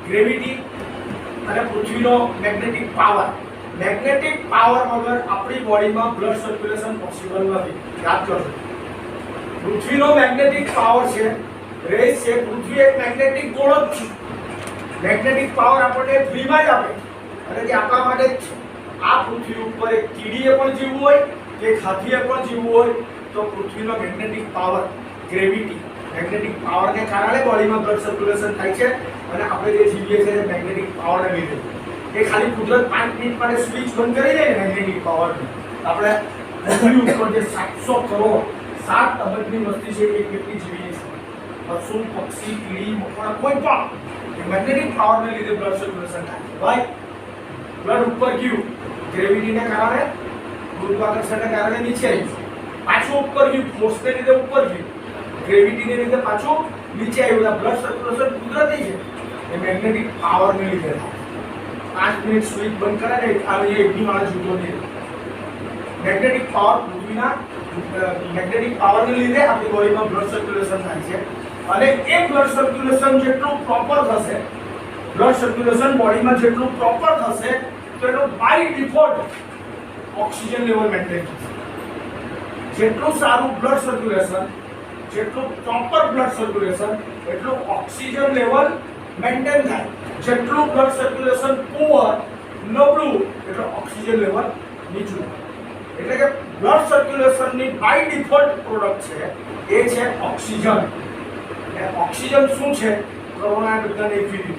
ગ્રેવિટી અને પૃથ્વીનો મેગ્નેટિક પાવર. મેગ્નેટિક પાવર વગર આપણી બોડીમાં બ્લડ સર્ક્યુલેશન પોસિબલ નથી. યાદ કરજો. પૃથ્વીનો મેગ્નેટિક પાવર છે, રેસ છે. પૃથ્વી એક મેગ્નેટિક ગોળો જ છે. મેગ્નેટિક પાવર આપણને ફ્રીમાં જ આપે અને તે આપણા માટે જ છે. આ પૃથ્વી ઉપર એક કીડીએ પણ જીવવું હોય કે હાથીએ પણ જીવવું હોય તો પૃથ્વીનો મેગ્નેટિક પાવર, ગ્રેવિટી, મેગ્નેટિક પાવરને કારણે બોડીમાં બ્લડ સર્ક્યુલેશન થાય છે અને આપણે જે જીવીએ છીએ તે મેગ્નેટિક પાવરને લીધે. એ ખાલી કુદરત 5 મિનિટ માટે સ્વિચ બંધ કરી દે ને મેગ્નેટિક પાવરની, આપણે પૃથ્વી ઉપર જે 700 કરોડ 7 અબજની વસ્તી છે એ કેટલી જીવીએ છે. પશુ, પક્ષી, કીડી, મકોડા કોઈ પણ મેગ્નેટિક પાવરને લીધે બ્લડ સર્ક્યુલેશન થાય છે. ભાઈ બ્લડ ઉપર ગયું ગ્રેવિટીને કારણે, ગુરુત્વાકર્ષણને કારણે નીચે આવ્યું, પાછું ઉપર ગયું ફોર્સને લીધે ઉપર ગયું, ગ્રેવિટીને લીધે પાછું નીચે આવ્યું. બ્લડ સર્ક્યુલેશન કુદરતી છે, એ મેગ્નેટિક પાવરને લીધે થાય. 5 મિનિટ સ્વિચ બંધ કરે ને આવી એકની માણસ જુદો નહીં. મેગ્નેટિક પાવર પૃથ્વીના મેગ્નેટિક પાવરને લીધે આપણી બોડીમાં બ્લડ સર્ક્યુલેશન થાય છે અને એ બ્લડ સર્ક્યુલેશન જેટલું પ્રોપર થશે, બ્લડ સર્ક્યુલેશન બોડીમાં જેટલું પ્રોપર થશે તો એનો by default oxygen level maintain થશે. જેટલું સારું બ્લડ સર્ક્યુલેશન, જેટલું પ્રોપર બ્લડ સર્ક્યુલેશન એટલું ઓક્સિજન લેવલ મેન્ટેન થાય. જેટલું બ્લડ સર્ક્યુલેશન પુઅર, નબળું એટલે ઓક્સિજન લેવલ નીચું. એટલે કે બ્લડ સર્ક્યુલેશનની બાય ડિફોલ્ટ પ્રોડક્ટ છે એ છે ઓક્સિજન. એ ઓક્સિજન શું છે? કોરોના બધાને કીધું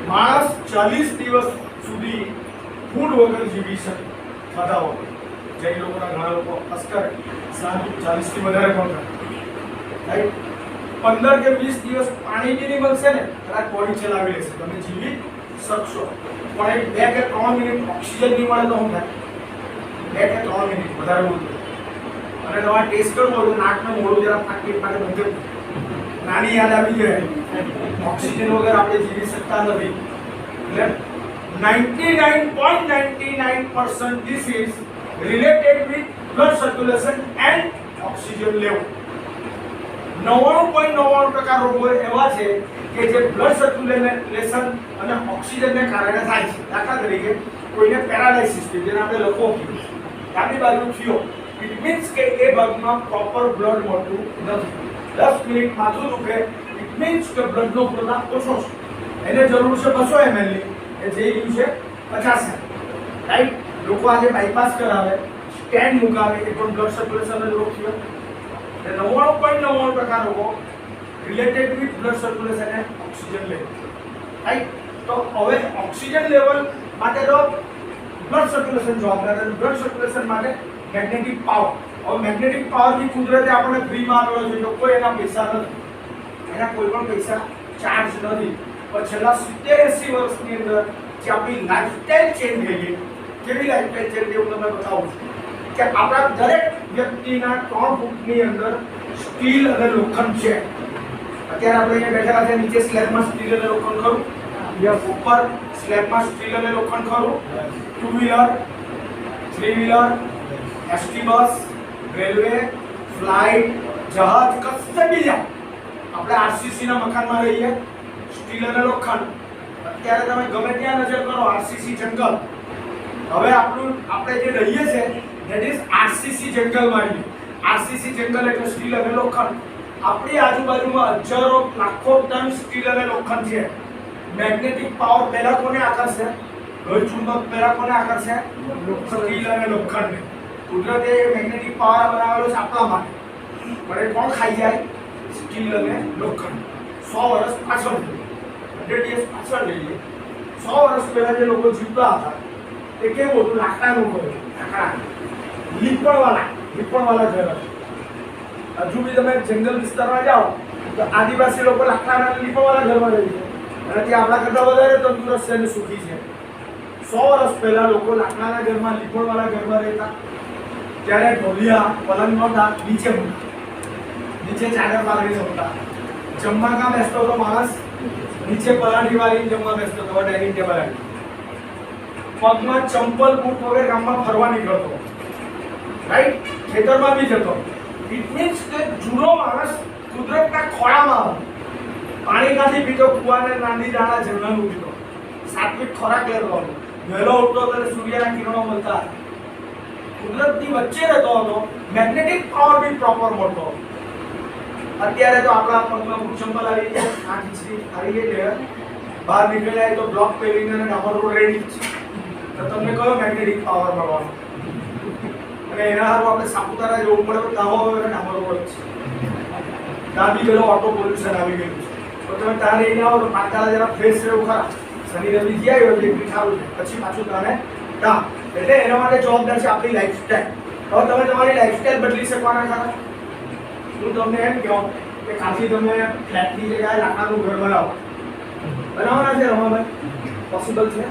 માણસ 40 દિવસ સુધી ફૂડ વગર જીવી શકે, ખાધા વગર. જે લોકોના ઘણા લોકો ખાસ કરે 40 થી વધારે પણ કરે, રાઈટ. 15 કે 20 દિવસ પાણી બી નહીં મળશે ને કદાચ બોડી ચલાવી લેશે, તમે જીવી શકશો. પણ 2 કે 3 મિનિટ ઓક્સિજન નહીં મળે તો શું થાય? 2 કે 3 મિનિટ વધારે બોલતું અને તમારે ટેસ્ટ કરવું હોય તો નાકને મોડું જરા 5 મિનિટ માટે બંધ કરી. નાની યાદ આવી જાય. ઓક્સિજન વગર આપણે જીવી શકતા નથી. એટલે 99.99% disease related with blood circulation and oxygen level. 99.99% રોગો એવા છે કે જે બ્લડ સર્ક્યુલેશન અને ઓક્સિજનને કારણે થાય છે. દાખલા તરીકે કોઈને પેરાલાઇસિસ થઈ, જેને આપણે લખો ડાબી બાજુ થયો, ઇટ મીન્સ કે એ ભાગમાં પ્રોપર બ્લડ મળતું નથી. 10 મિનિટ માથું દુખે, ઇટ મીન્સ કે બ્લડનો પ્રમાણ ઓછો છે. એને જરૂર છે 200 ml ની, એ જે યુ છે 50 ml, રાઈટ. લોકો આજે બાયપાસ કરાવે, સ્ટેન્ડ મુકાવે, એ પણ બ્લડ સર્ક્યુલેશન જ રોક થયો. 99.99% લોકો related with blood circulation and oxygen level, right? તો હવે ઓક્સિજન લેવલ માટે તો બ્લડ સર્ક્યુલેશન જવાબદાર છે, બ્લડ સર્ક્યુલેશન માટે મેગ્નેટિક પાવર. હવે મેગ્નેટિક પાવર ની કુદરતે આપણને ફ્રીમાં આપેલો છે, તો કોઈ એના પૈસા નથી, એના કોઈ પણ પૈસા ચાર્જ નથી. પણ છેલ્લા 70-80 વર્ષની અંદર જે આપણી લાઈફસ્ટાઈલ ચેન્જ થઈ ગઈ, કેવી લાઈફસ્ટાઈલ ચેન્જ હું તમને બતાવું છું કે આપણા દરેક વ્યક્તિના 3 ફૂટની અંદર સ્ટીલ અને લોખંડ છે. અત્યારે આપણે અહીંયા બેઠેલા છે, નીચે સ્લેબમાં સ્ટીલ અને લોખંડ ખરું, ઉપર સ્લેબમાં સ્ટીલ અને લોખંડ ખરું. 2 wheeler, 3 wheeler, ST bus, railway, flight, જહાજ, કશે બી જાઓ, આપણે આરસીસી ના મકાનમાં રહીએ, સ્ટીલ અને લોખંડ. અત્યારે તમે ગમે ત્યાં નજર કરો, આરસીસી જંગલ. હવે આપણે જે રહીએ છે ધેટ ઇઝ આરસીસી જંગલમાં રહીએ. આરસીસી જંગલ એટલે સ્ટીલ અને લોખંડ. આપણી આજુબાજુમાં હજારો લાખો ટન સ્ટીલ અને લોખંડ છે. મેગ્નેટિક પાવર પહેલા કોને આકર્ષે? લોહી ચુંબક પહેલા કોને આકર્ષે? સ્ટીલ અને લોખંડને. કુદરતે મેગ્નેટિક પાવર બનાવેલો છે આપણા માટે, પણ એ કોણ ખાઈ જાય? સ્ટીલ અને લોખંડ. 100 વર્ષ પાછળ 100 years પાછળ લઈએ, 100 વર્ષ પહેલા જે લોકો જીવતા હતા એ કેવું હતું? લાકડાનું ઘર, લાકડા, લીપણવાળા ઘર. હજુ બી તમે જંગલ વિસ્તારમાં જાઓ તો આદિવાસી લોકો લાકડાના લીપણવાળા ઘરમાં રહે છે, અને ત્યાં આપણા કરતા વધારે તંદુરસ્ત અને સુખી છે. 100 વર્ષ પહેલા લોકો લાકડાના ઘરમાં, લીપણવાળા ઘરમાં રહેતા. ત્યારે ઢોલિયા પલંગ નહોતા, નીચે ચાદર પાથરી જમતા. જમવા કાં બેસતો હતો માણસ? નીચે પલાઠી વાળી જમવા બેસતો હતો, ડાઇનિંગ ટેબલ આવી. પગમાં ચંપલ બૂટ વગર ગામમાં ફરવા નીકળતો, રાઈટ? ખેતરમાં બી જતો. ઇટ મીન્સ કે જૂનો માણસ કુદરતના ખોળામાં હતો. પાણી કાથી પીતો? કુવાને નાની દાણા ઝરણાનું પીતો. સાત્વિક ખોરાક લેતો હતો. વહેલો ઉઠતો ત્યારે સૂર્યના કિરણો મળતા. કુદરતની વચ્ચે રહેતો હતો. મેગ્નેટિક પાવર બી પ્રોપર મળતો. અત્યારે તો આપણા પગમાં બૂટ ચંપલ આવી ગયા, આ ખીચડી આવી ગઈ છે, બહાર નીકળ્યા તો બ્લોક પેવિંગ અને ડામર રોડ રેડી છે. તો તમને કયો મેગ્નેટિક પાવર મળવાનો? અને એના હારું આપણે સાપુતારા જવું પડે તો દાવો અને ડામર રોડ છે. ત્યાં બી પેલો ઓટો પોલ્યુશન આવી ગયું છે. તો તમે ત્યાં રહીને આવો તો પાતાળા જરા ફ્રેશ રહેવું ખરા. શનિ રવિ ગયા હોય એટલે સારું છે, પછી પાછું તાને ત્યાં. એટલે એના માટે જવાબદાર છે આપણી લાઈફસ્ટાઈલ. હવે તમે તમારી લાઈફસ્ટાઈલ બદલી શકવાના ખરા? હું તમને એમ કહું કે કાલથી તમે ફ્લેટની જગ્યાએ લાકડાનું ઘર બનાવો. બનાવવાના છે રમાભાઈ? પોસિબલ છે.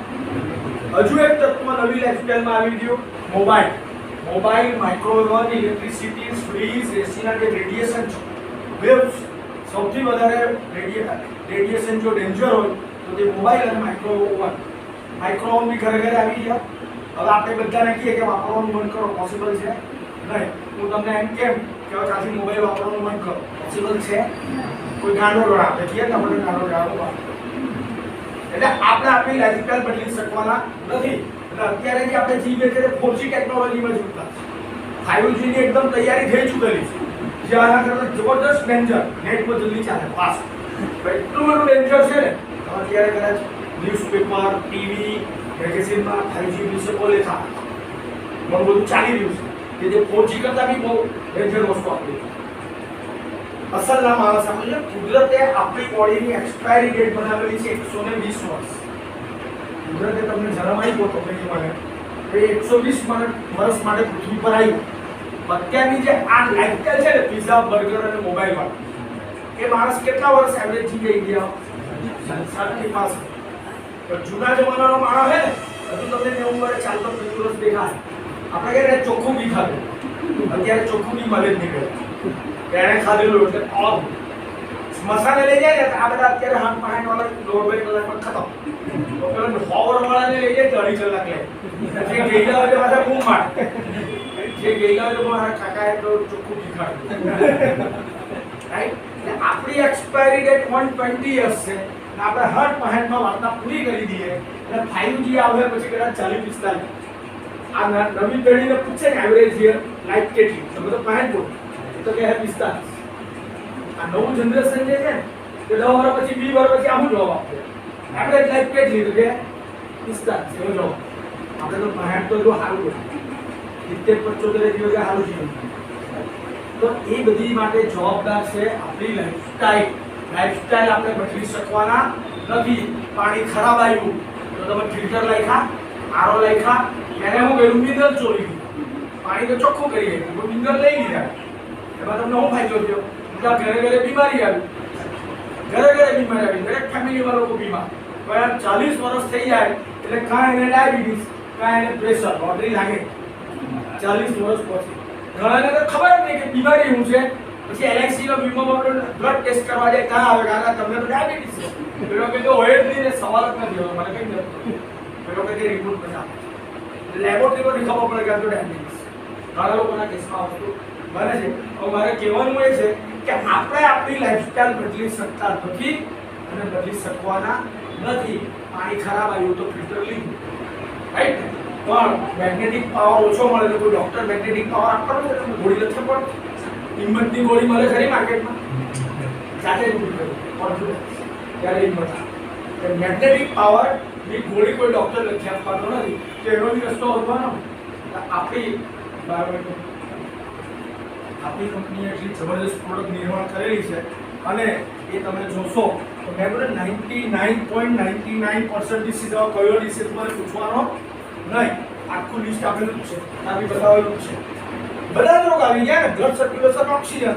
હજુ એક તત્વ નવી લાઈફસ્ટાઈલમાં આવી ગયું, મોબાઈલ. માઇક્રોવેવ, ઇલેક્ટ્રિસિટી, ફ્રીજ, એસીના જે રેડિયેશન છે, વેવ્સ, સૌથી વધારે રેડિયેશન જો ડેન્જર હોય તો તે મોબાઈલ અને માઇક્રોવેવ બી ઘરે ઘરે આવી ગયા. હવે આપણે બધાને કહીએ કે વાપરવાનું બંધ કરો, પોસિબલ છે નહીં. હું તમને એમ કેમ કે ત્યાંથી મોબાઈલ વાપરવાનું બંધ કરો, પોસિબલ છે? કોઈ ગાંડો રોડ આપણે કહીએ ને આપણે ગાંડો રોડ. એટલે આપણે આપણી લાઈફસ્ટાઈલ બદલી શકવાના નથી. એટલે અત્યારે જે આપણે જીવીએ છીએ 4G ટેકનોલોજીમાં જીવતા છે. 5G ની એકદમ તૈયારી થઈ ચૂકેલી છે, જે આના કરતાં જબરદસ્ત ડેન્જર, નેટ પર જલ્દી ચાલે, ફાસ્ટ. એટલું બધું ડેન્જર છે ને, અત્યારે કદાચ ન્યૂઝપેપર, ટીવી, મેગેઝિનમાં 5G વિશે બોલે છે, ઘણું બધું ચાલી રહ્યું છે કે જે 4G કરતાં બી બહુ ડેન્જર વસ્તુ આપી. અસલ નામ આવે છે કુદરતે આપણી બોડીની એક્સપાયરી ડેટ બનાવેલી છે 120 વર્ષ. કુદરતે તમને જન્મ આપ્યો તો મને એ 120 વર્ષ માટે પૃથ્વી પર આવ્યું. અત્યારની જે આ લાઈફસ્ટાઈલ છે ને, પિઝા, બર્ગર અને મોબાઈલ વાળું, એ માણસ કેટલા વર્ષ એવરેજ જીવી ગયા? 60-65. જૂના જમાનાનો માણસ છે ને, હજુ તમને 90 વર્ષ ચાલતો તંદુરસ્ત દેખાય. આપણે કહીએ ચોખ્ખું બી ખાધું, અત્યારે ચોખ્ખું બી મળે જ નીકળે. એને ખાધેલું એટલે ઓફ મસાલે લઈ જાય ને, આ બધા અત્યારે 8-5 વાળા 2-2 કલાકમાં ખતમ. તો પેલા 100 વાળાને લઈ જાય 2.5 કલાક લે. જે ગયેલા હોય પાછા બૂમ મારે, જે ગયેલા હોય મારા કાકાએ તો ચોખ્ખું શીખાડ્યું. રાઈટ? એટલે આપણી એક્સપાયરી ડેટ 120 years છે, આપણે 8-65 વાર્તા પૂરી કરી દઈએ એટલે 5G આવે પછી કદાચ 40-45. આ નવી પેઢીને પૂછે ને એવરેજ લાઈફ કેટલી, તો બધું 65 બોલ તો કે 45. આ નવું જનરેશન જે છે ને, તે 10 વર્ષ પછી 20 વર્ષ પછી આવું જવાબ આપે. એવરેજ લાઈફ કેટલી, તો કે 45 એવો જવાબ. આપણે તો 65 તો જો સારું હોય, 70-75 દિવસે સારું જીવન. તો એ બધી માટે જવાબદાર છે આપણી લાઈફસ્ટાઈલ આપણે બદલી શકવાના નથી. પાણી ખરાબ આવ્યું તો તમે ફિલ્ટર લખ્યા, આરો લખ્યા, ત્યારે હું ગયું મિનરલ ચોરી ગયું. પાણી તો ચોખ્ખું કરી ગયું, મિનરલ લઈ લીધા, એમાં તમને શું ફાયદો થયો? બધા ઘરે ઘરે બીમારી આવી, દરેક ફેમિલીમાં લોકો બીમાર. 40 વર્ષ થઈ જાય એટલે કાં એને ડાયાબિટીસ, કાં એને પ્રેશર, લોટરી લાગે 40 વર્ષ પછી. ઘણાને તો ખબર જ નહીં કે બીમારી શું છે. પછી LIC નો વીમો બ્લડ ટેસ્ટ કરવા જાય, ત્યાં આવે કાકા તમને તો ડાયાબિટીસ છે. પેલો કે તો હોય જ નહીં ને, સવાલ જ નથી હોતો, મને કઈ નથી. પેલો કે રિપોર્ટ બતાવે, લેબોરેટરીમાં ખબર પડે કે આ તો ડાયાબિટીસ. ઘણા લોકોના કેસમાં વસ્તુ બને છે. હવે મારે કહેવાનું એ છે કે આપણે આપણી લાઈફસ્ટાઈલ બદલી શકતા નથી અને બદલી શકવાના નથી. પાણી ખરાબ આવ્યું તો ફિલ્ટર લીધું, રાઈટ? પણ મેગ્નેટિક પાવર ઓછો મળે તો કોઈ ડોક્ટર મેગ્નેટિક પાવર આપવાનો છે? ગોળી નથી પડતી. હિંમતની ગોળી મળે ખરી માર્કેટમાં? જાતે જ ઉભી કરી ત્યારે હિંમત આવે. મેગ્નેટિક પાવર ની ગોળી કોઈ ડોક્ટર લખી આપવાનો નથી, તો એનો બી રસ્તો વધવાનો. આપણી કંપનીએ એટલી જબરદસ્ત પ્રોડક્ટ નિર્માણ કરેલી છે અને એ તમે જોશો તો મેં બોલે 99.99% ડિસીઝ કયો ડિસીઝ મને પૂછવાનો નહીં. આખું લિસ્ટ આપેલું જ છે, આ બી બતાવેલું જ છે. બધા જ રોગ આવી ગયા ને, બ્લડ સર્ક્યુલેશન, ઓક્સિજન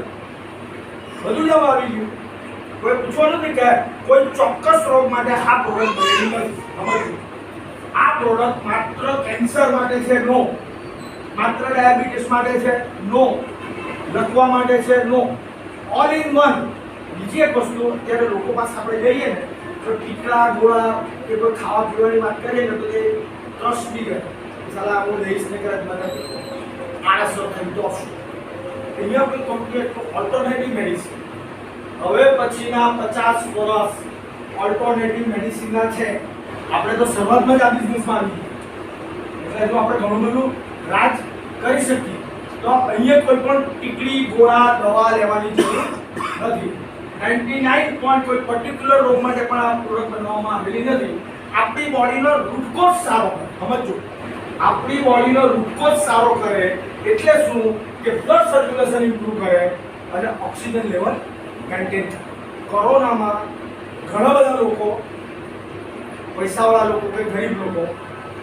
બધું જ આવી ગયું. કોઈ પૂછવાનું નથી કે કોઈ ચોક્કસ રોગ માટે આ પ્રોડક્ટ બનેલી નથી. સમજવું, આ પ્રોડક્ટ માત્ર કેન્સર માટે છે? નો. માત્ર ડાયાબિટીસ માટે છે? નો. લખવા માટે છે? નો. All in one. બીજી એક વસ્તુ, અત્યારે લોકો પાસે આપણે જઈએ ને તો ટીકડા ગોળા કે કોઈ ખાવા પીવાની વાત કરીએ ને તો એ ટ્રસ્ટ બી કરે, સાલા હું લઈશ ને કરે મને આળસ થઈ તો અહીંયા કોઈ કંપની ઓલ્ટરનેટિવ મેડિસિન હવે પછીના 50 વર્ષ ઓલ્ટરનેટિવ મેડિસિનના છે. આપણે તો શરૂઆતમાં જ આ બિઝનેસમાં આવી ગયા, એટલે જો આપણે ઘણું બધું રાજ કરી શકીએ તો અહીંયા કોઈ પણ ટીકડી ગોળા દવા લેવાની જરૂર નથી. 99 પોઈન્ટ કોઈ પર્ટિક્યુલર રોગ માટે પણ આ પ્રોડક્ટ બનાવવામાં આવેલી નથી. આપણી બોડીનો રૂટ કોઝ સારો કરે. સમજો, આપણી બોડીનો રૂટ કોઝ સારો કરે એટલે શું કે બ્લડ સર્ક્યુલેશન ઇમ્પ્રૂવ કરે અને ઓક્સિજન લેવલ મેન્ટેન કરે. કોરોનામાં ઘણા બધા લોકો, પૈસાવાળા લોકો કે ગરીબ લોકો,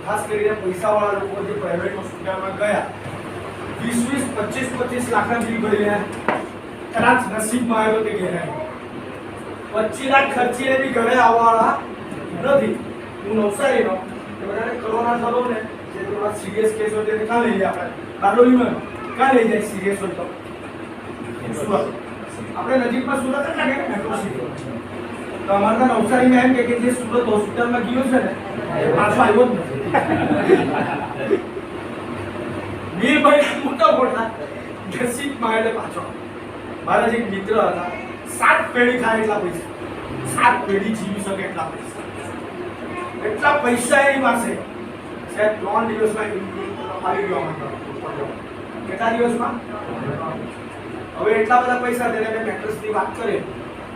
ખાસ કરીને પૈસાવાળા લોકો જે પ્રાઇવેટ હોસ્પિટલમાં ગયા 20-25 લાખના બિલ ભરીને કદાચ નસીબમાં આવ્યો તે ઘેર આવ્યો. 25 લાખ ખર્ચીને બી ઘરે આવવાવાળા નથી. હું નવસારીનો, બધાને કોરોના થયો ને, જે થોડા સિરિયસ કેસ હોય તેને કાં લઈ જાય? આપણે બારડોલીમાં કાં લઈ જાય સિરિયસ હોય તો? સુરત. આપણે નજીકમાં સુરત જ લાગે ને મેટ્રો સિટી. તો અમારા નવસારીમાં એમ કે જે સુરત હોસ્પિટલમાં ગયો છે ને એ પાછો આવ્યો જ નથી. વીરભાઈ મોટા નસીબમાં એટલે પાછો. મારા જે મિત્ર હતા, 7 પેઢી થાય એટલા પૈસા, 7 પેઢી જીવી શકે એટલા પૈસા, એટલા પૈસા એની પાસે છે. 3 દિવસમાં આવી ગયો અમારો. કેટલા દિવસમાં? હવે એટલા બધા પૈસા તેને મેં મેટ્રેસની વાત કરી,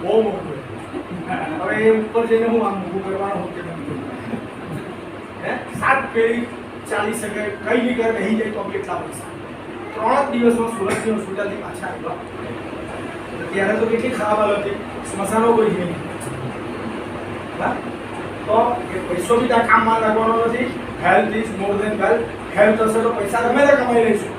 બહુ મોટું. હવે એ ઉપર જઈને હું આમ ઊભું કરવાનું કે હે 7 પેઢી ચાલી શકે, કઈ બી કરે નહીં જાય તો કેટલા પૈસા. 3 દિવસમાં સુરતની હોસ્પિટલથી પાછા આવ્યા. ત્યારે તો કેટલી ખરાબ હાલત હતી, સ્મશાનો કોઈ નહીં. તો એ પૈસો બી ત્યાં કામમાં લાગવાનો નથી. Health is more than wealth. Health હશે તો પૈસા ગમે તે કમાઈ લઈશું.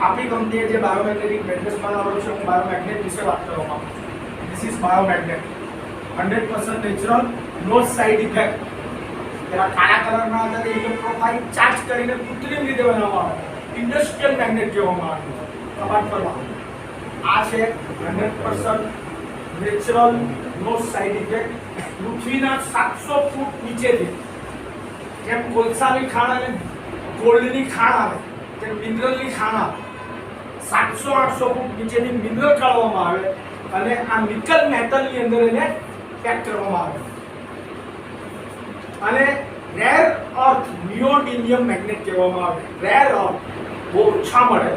આપણી કંપનીએ જે બાયોમેગ્નેટિક મેટ્રેસ બનાવેલો છે, હું બાયોમેગ્નેટ વિશે વાત કરવા માંગુ છું. This is biomagnet, 100% natural, no side effect. પેલા કાળા કલરના હતા તે ઇલેક્ટ્રોફાઇલ ચાર્જ કરીને કૃત્રિમ રીતે બનાવવામાં આવે, ઇન્ડસ્ટ્રીયલ મેગ્નેટ કહેવામાં આવે છે. કબાટ કરવા આ છે 100% નેચરલ, નો સાઇડ ઇફેક્ટ. પૃથ્વીના 700 ફૂટ નીચેથી જેમ કોલસાની ખાણ અને ગોલ્ડની ખાણ આવે, તેમ મિનરલની ખાણ આવે. 700-800 ફૂટ નીચેથી મિનરલ કાઢવામાં આવે અને આ નિકલ મેટલની અંદર એને પેક કરવામાં આવે. અને રેર અર્થ નિયોડિનિયમ મેગ્નેટ કહેવામાં આવે. રેર અર્થ બહુ ઓછા મળે,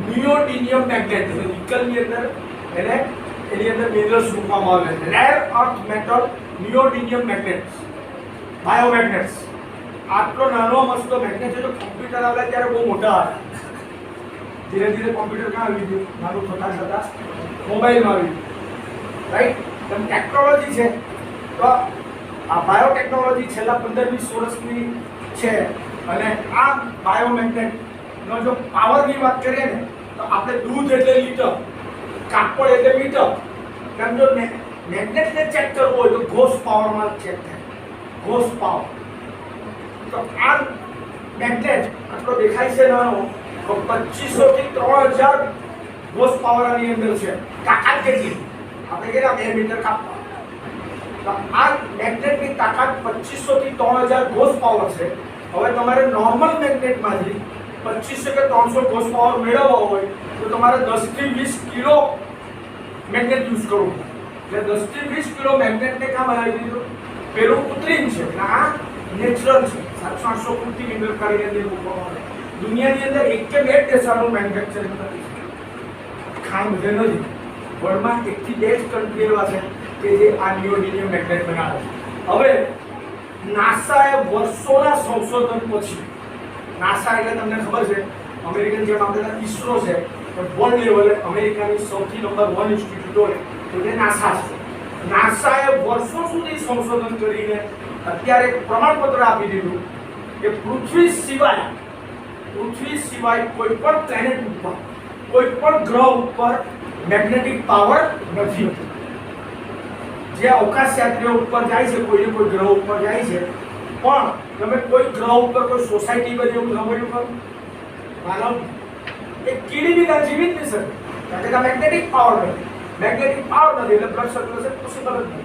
નિયોડિનિયમ મેગ્નેટ નિકલની અંદર એને એની અંદર મિનરલ્સ મૂકવામાં આવે. Rare earth metal neodymium magnets, biomagnets. આટલો નાનો મસ્તો મેગ્નેટ છે, તો કોમ્પ્યુટર આવે ત્યારે બહુ મોટા હતા. ધીરે ધીરે કોમ્પ્યુટર ક્યાં આવી ગયું, નાનું થતા થતા મોબાઈલમાં આવી ગયું, રાઈટ? પણ ટેકનોલોજી છે તો આ બાયોટેકનોલોજી છેલ્લા 15-20 વર્ષની છે અને આ બાયોમેગ્નેટનો જો પાવરની વાત કરીએ ને તો આપણે દૂધ એટલે લીટર, કાપડ એટલે મીટર. કેમ જો મેગ્નેટને ચેક કરવું હોય તો ઘોષ પાવરમાં ચેક થાય, ઘોષ પાવર. તો આ મેગ્નેટ આટલો દેખાય છે નાનો, તો 2500 થી 3000 ઘોષ પાવર આની અંદર છે. તાકાત કેટલી? આપણે કેટલા 2 મીટર કાપવા, તો આ મેગ્નેટની તાકાત 2500 થી 3000 ઘોષ પાવર છે. હવે તમારે નોર્મલ મેગ્નેટમાંથી 2500 કે 300 ઘોષ પાવર મેળવવો હોય તો તમારે 10 થી 20 કિલો મેગ્નેટ યુઝ કરવું પડે. એટલે 10 થી 20 કિલો મેગ્નેટને કામ બનાવી દીધું. પેલું કૃત્રિમ છે અને આ નેચરલ છે. 700-800 ફૂટથી મીટર કરીને તે મૂકવામાં આવે. દુનિયાની અંદર એક કે બે દેશોનું મેન્યુફેક્ચરિંગ નથી, ખાણ બધે નથી. વર્લ્ડમાં 1 થી 2 જ કન્ટ્રી એવા છે કે જે આ નિયોડિમિયમ મેગ્નેટ બનાવે છે. હવે નાસાએ વર્ષોના સંશોધન પછી, નાસા એટલે તમને ખબર છે અમેરિકન જેમ આપણે ઈસરો છે, વર્લ્ડ લેવલે અમેરિકાની સૌથી નંબર 1 ઇન્સ્ટિટ્યૂટ હોય તો તે નાસા છે. નાસાએ વર્ષો સુધી સંશોધન કરીને અત્યારે એક પ્રમાણપત્ર આપી દીધું કે પૃથ્વી સિવાય કોઈ પણ પ્લેનેટ ઉપર, કોઈ પણ ગ્રહ ઉપર મેગ્નેટિક પાવર નથી હોતો. જે અવકાશ યાત્રીઓ ઉપર જાય છે, કોઈ ગ્રહ ઉપર જાય છે, પણ તમે કોઈ ગ્રહ ઉપર કોઈ સોસાયટી બની એવું ગ્રહ બન્યું કરો માનવ એક કીડી બી ત્યાં જીવી જ નહીં શકે, કારણ કે મેગ્નેટિક પાવર નથી. મેગ્નેટિક પાવર નથી એટલે બ્લડ સર્ક્યુલેશન પોસિબલ જ નથી.